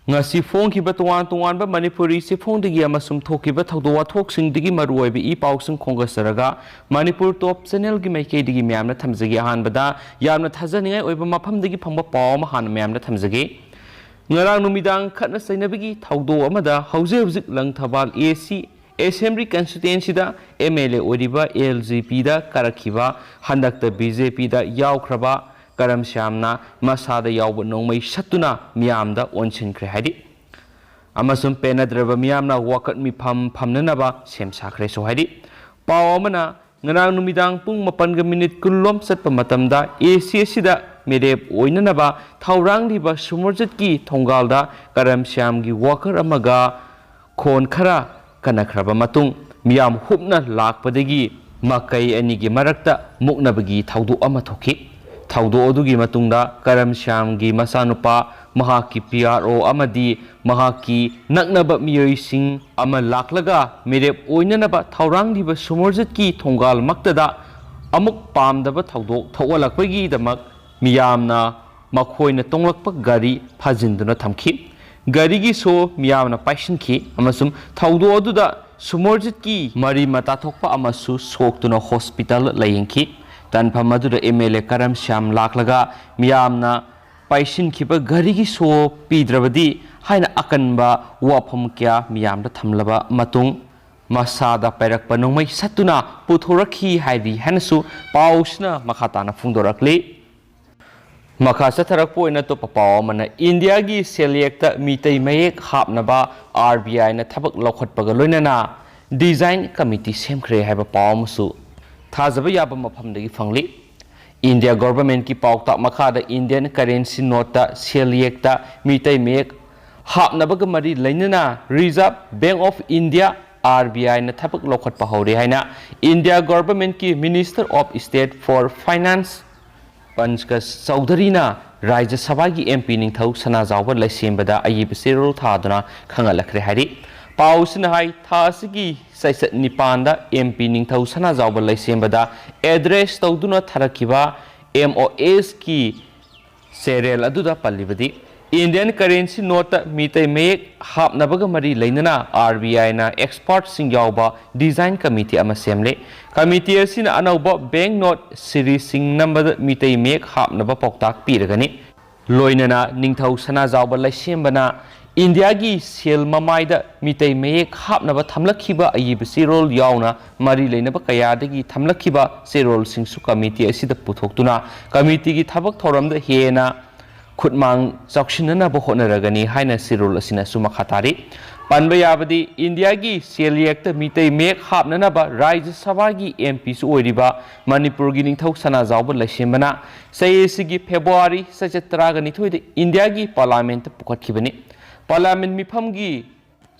ngasi phongkiba toan Manipuri si phongdigi amasum thokiba thawdo wathoksingi maruoiba I pausing khongasaraga Manipur top channel gi maikeidigi myamna thamjagi ahanbada yamna thajaningai oiba mafamdigi phangba paw ma han myamna thamjagi ngarang numidang khatna sainabigi thawdo amada hauzik langthabal AC Assembly constituency da MLA oriba LGP da karakhiba handakta BJP da yaukraba Karam Shyamna masada yauba Nongmei chattuna Miyamda Onsinkhre haidi amasum penadraba Miyamna wakat mi phamnanaba Sanakhre so haidi paw amana ngarang numidang pung 8 minute kunlom satpa matamda AC sida merep oinanaba thawrangliba sumorjatki thongalda Karam Shyamgi worker amaga khon khara kanakhraba matung miyam hupna lakpadagi makai anigi marakta muknabagi thawdu ama thoki thawdu odugi matungda Karam Shyamgi masanupa mahaki PRO amadi mahaki naknaba miyoising ama laklaga merep oinanaba thawrangliba sumorjatki thongal maktada amuk pamdaba thawdu thawalakpagi damak miyamna makhoina tonglakpa gari phajinduna thamki garigi so miyamna paishinki amasum thawdu oduda sumorjitki mari mata thokpa amasu soktuna hospital layengki tanpham aduda MLA Karam Shyam laklaga miyamna paishinkiba garigi so pidrabadi haina akanba wafam kya miyamda thamlaba matung masada pairakpa Nongmei chattuna puthorakhi haidi hanasu pausna makhatana phungdorakli Makasa tharakpo ina to papaw mana India gi Salak mitai mayek hapnaba RBI na thabak lokhatpaga loinana design committee semkhre haiba pawmusu thajaba yaba mafamdagi fangli India government ki pawta makhada Indian currency note Salak ta mitai mayek hapnabaga mari lainana Reserve Bank of India RBI na thabak lokhatpa hore haina India government ki Minister of State for Finance Panchka Chaudharina Rajya Sabha gi MP ningthau sanajawba laisembada ayib serol thaduna khangalakre hari pausina hai thasigi saisat nipanda MP ningthau sanajawba laisembada address tawduna tharakiba MOS ki serial aduda pallibadi Indian currency note mitai mayek hapnabaga mari lainana RBI na expert singyawba design committee ama semle committee asina anauba bank note series sing number mitai mayek hapnaba poktak piragani loinana ningthau sanajawba laisembana India gi sel mamaida mitai mayek hapnaba thamlakhiba ayib sirol yauna mari lainaba kayadagi thamlakhiba sirol singsu committee asida puthoktuna committee gi thabak thoramda hena khutmang chauksinana bo honaragani haina sirul asina suma khatari panba yabadi India gi Salak ta mitai mek hapnana ba Rajya Sabha gi MP su oiriba Manipur gi ningthau sanajawba laisembana sayesigi February 17 de India gi parliament pukhatkibani parliament mifam gi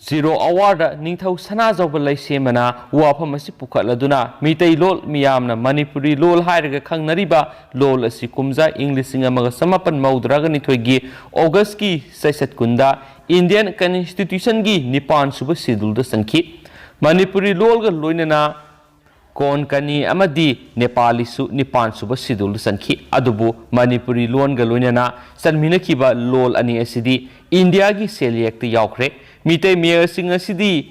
0 hour ningthau sanajawba laisemana wafam asi pukhatladuna mitai lol miyamna Manipuri lol hairaga khangnariba lol asi kumja English amaga samapan maudraga nithoigi August ki saisat kunda Indian Constitution gi nipan suba schedule da sankhi Manipuri lol ga loinana Konkani amadi Nepali su nipan suba schedule sankhi adubu Manipuri lon ga loinana sanminakiba lol ani asidi India gi Salak ta yaukre mitai mayor sing asidi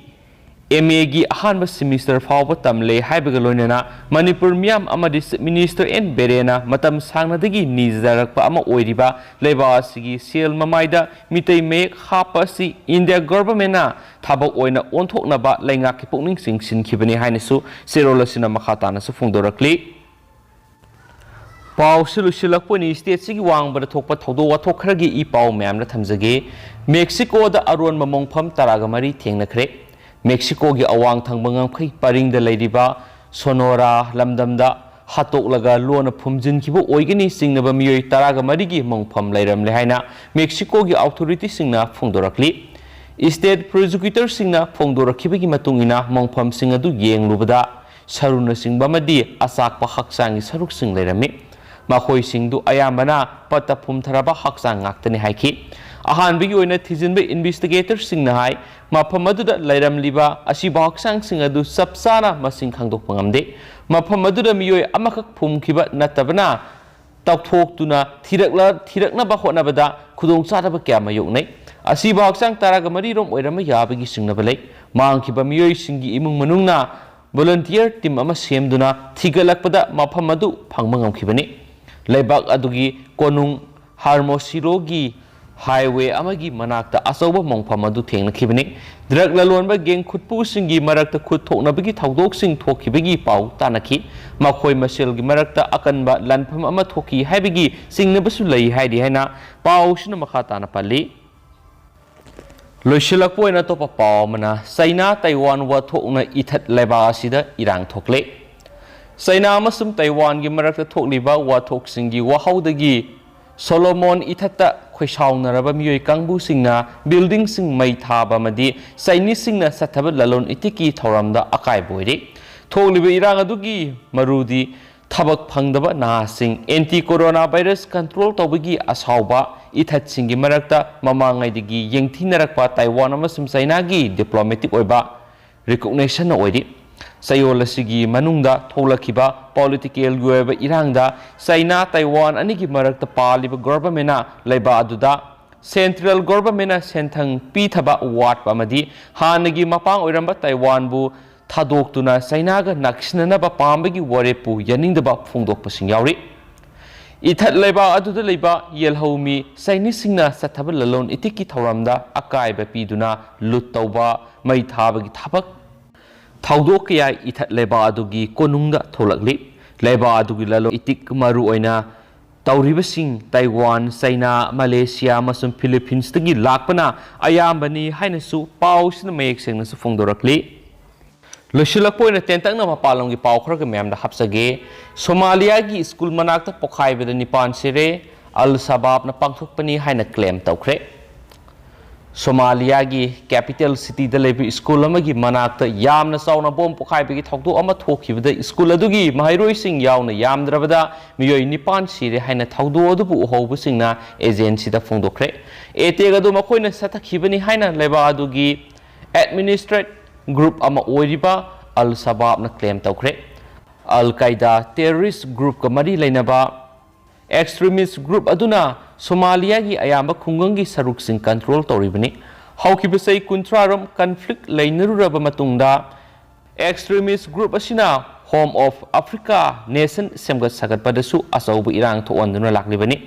MA gi ahanba semester fawba tamle haibaga loinana Manipur miyam amadi minister en berena matam sangnadagi nizarakpa ama oiriba leiba asigi sel mamaida mitai mek hapasi India government na thabak oina onthoknaba laingaki pokning sing sinkhibani hainasu serolasina makhatana su phungdorakli Pau silusilakponi state sigi wangbada thokpa thawdo wathok kharagi I pau myamna thamjage Mexico da aron mamongpham taragamari thengnakhre Mexico gi awang thangbangam khai paringda leiriba Sonora lamdamda hatoklaga lona phumjin khibo oigani singnaba miyoi taragamari gi mongpham leiramle haina Mexico gi authority singna phungdorakli state prosecutor singna phungdorakhibagi matungina mongpham singadu yenglubada saruna singbamadi Asokpa haksangi saruk sing leirami Makhoi singdu ayambana patapum tharaba haksang ngaktani haiki ahanbigi oina thijinba investigator singna hai mafam aduda lairamliba asiba haksang singadu sapsana masing khangdok pangamde mafam aduda miyoi amakak phumkhiba natabana ꯇꯧꯊꯣꯛꯇꯨꯅ ꯊꯤꯔꯛꯅꯕ ꯍꯣꯠꯅꯕꯗ ꯈꯨꯗꯣꯡꯆꯥꯗꯕ ꯀꯌꯥ ꯃꯥꯌꯣꯛꯅꯩ ꯑꯁꯤꯕ ꯍꯛꯆꯥꯡ ꯇꯔꯥꯒ ꯃꯔꯤꯔꯣꯝ ꯑꯣꯏꯔꯝꯕ ꯌꯥꯕꯒꯤ ꯆꯤꯡꯅꯕ ꯂꯩ ꯃꯥꯡꯈꯤꯕ ꯃꯤꯑꯣꯏꯁꯤꯡꯒꯤ ꯏꯃꯨꯡ ꯃꯅꯨꯡꯅ ꯚꯣꯂꯨꯟꯇꯤꯌꯔ ꯇꯤꯝ ꯑꯃ ꯁꯦꯝꯗꯨꯅ ꯊꯤꯒꯠꯂꯛꯄꯗ ꯃꯐꯝ ꯑꯗꯨ ꯐꯪꯕ ꯉꯝꯈꯤꯕꯅꯤ ꯂꯩꯕꯥꯛ ꯑꯗꯨꯒꯤ ꯀꯣꯅꯨꯡ ꯍꯥꯔꯃꯣꯁꯤꯔꯣꯒꯤ हाईवे अमगी मनाक्ता अचौब मौफम अदु थेंगनखिबनि ड्रग ललोनबा गेंग खुटपुसिंगी मरक्ता खुट थोकनबगी थौदोकसिंग थोखिबगी पाउ तानखि मखोय मसेलगी मरक्ता अकनबा लनफम अमा थोखि हाइबगी सिंगनबसु लई हाइदि हाइना पाउसिन मखा ताना पल्ली लोइसिलकपोइना तोपा पाउमना चाइना ताइवान वाथोकना इथत लेबा असिदा इरांग थोकले चाइना अमसुम ताइवान गी मरक्ता थोकलिबा वाथोकसिंगी वाहौदगी सोलोमोन इथता खोइसाउनरबा मियोय कांगबुसिंगना बिल्डिंगसिंग मई थाबा मदि चाइनीसिंगना सथब ललोन इतिकी थौरामदा अकाय बोइरे थोकलिबा इरांग अदुगी मरुदी थबक फंगदबा नासिंग एंटी कोरोना वायरस कंट्रोल तौबगी असाउबा इथतसिंगी मरक्ता ममांगैदगी येंथिनरकपा ताइवान अमसुम चाइनागी डिप्लोमेटिक ओइबा रिकॉग्निशन ओइरि सयोलसिगी मनुंगदा थोलखिबा पॉलिटिकल गोयबा इरांगदा चाइना ताइवान अनिगी मरक्ता पालिबा गवर्नमेंटना लेबा अदुदा सेंट्रल गवर्नमेंटना सेंथंग पीथबा वाटपा अमदि हानगी मपांग ओइरंबा ताइवान बु थादोक्तुना चाइनागा नक्सिननबा पामबगी वरेपु यनिंगदबा फोंदोकपसिंग यावरि इथत लेबा अदुदा लेबा येलहौमी चाइनीसिंगना सथबा ललोन इतिकी थौरामदा अकायबा पीदुना लुट तौबा मई थाबगी थबक थौदोक या इथत लेबा अदुगी कोनुंगदा थोलकली लेबा अदुगी ललो इतिक मरु ओइना तौरिबसिंग ताइवान चाइना मलेशिया मसुम फिलीपींस तगी लाकपना अयाम्बनी हाइनसु पाउसिन मयेक सेंगनसु फोंदोरकली लोइसिलकपोइना तेंतंगना मपालंगी पाउ खरग म्यामदा हप्सगे सोमालिया की स्कूल मनाक्ता पोखाइबदा निपान सेरे अल शबाबना पांथोकपनी हाइना क्लेम तौखरे सोमालिया की कैपिटल सिटी दलेबी स्कूल अमगी मनाक्ता यामना चाउना बोम पोखाइबगी थौदो अमा थोखिबदा स्कूल अदुगी महाइरोइसिंग यावना यामद्रबदा मियोय निपान सिरे हाइना थौदो अदुबु उहौबसिंगना एजेंसीदा फोंदोखरे एतेग अदु मखोइना सथखिबनी हाइना लेबा अदुगी एडमिनिस्ट्रेट ग्रुप अमा ओइरिबा अल शबाबना क्लेम तौखरे अल कायदा टेररिस्ट ग्रुप का मरी लेनबा एक्सट्रीमिस्ट ग्रुप अदुना सोमालिया की अयाम्बा खुंगंगी सरुकसिंग कंट्रोल तौरिबनी हौखिबसै कुंथ्रारम कन्फ्लिक्ट लेनरुरबा मतुंगदा एक्सट्रीमिस्ट ग्रुप असिना होम ऑफ अफ्रीका नेशन सेमगत सगतपदसु अचौब इरांग थोअन्दुना लाक्लिबनी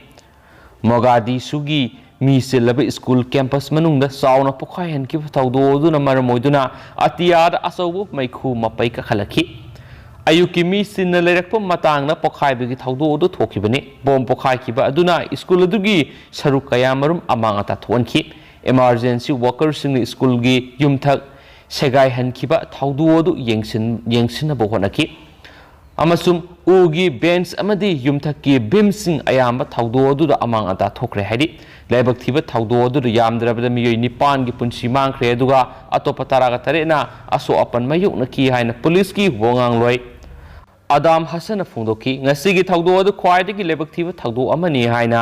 मोगादिशुगी मीसिलब स्कूल कैंपस मनुंगदा चाउना पोखाइहनखिबा थौदोदुना मरमोइदुना अतियादा अचौब मैखु मपै कखलखि अयुकी मी सिन्ना लेरक्पा मतांगना पोखाइबगी थौदोदु थोखिबनी बोम पोखाइखिबा अदुना स्कूल अदुगी सरुक कयामरुम अमांग अता थोनखि इमरजेंसी वर्कर्ससिंग स्कूलगी युमथक सेगाइहनखिबा थौदोदु येंसिनबा होनखि अमसुम उगी बेंच अमदी युमथकी बीमसिंग अयाम्बा थौदोदुदा अमांग अता थोखरे हाइदि लाइबक थिबा थौदोदुदा यामद्रबदा मियोय निपान की पुंसी मांखरे अदुगा अतोपा तरागा तरेना असो अपन मयुकनखि हाइना पुलिस की वोंगांगलोय अदाम हसन फोंदोखि ngasi थौदोदु ख्वाइदगी लाइबक थिबा थौदो अमनी हाइना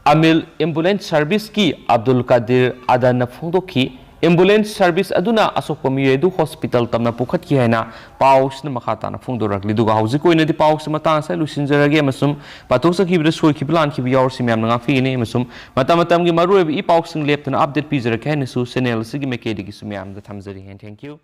अमिल एम्बुलेंस सर्विस की अब्दुल कादिर अदन फोंदोखि एम्बुलेंस सर्विस अदुना असोकपा मियोयदु हॉस्पिटल तमना पुखतखि हाइना पाउसना मखाताना फोंदोरकलि दुगा हौजिक ओइनदि पाउस मतांसा लुसिनजरगे मसुम पातोसखिबदा सोइखिबा लानखिबा यावरसि म्यामना ngaफिगिने मसुम मतमतमगी मरुएब इ पाउसिंग लेपतना अपडेट पिजरके हाइनसु चैनल सिगी मेकेदिगी सुम्यामदा थमजरि हेन थैंक यू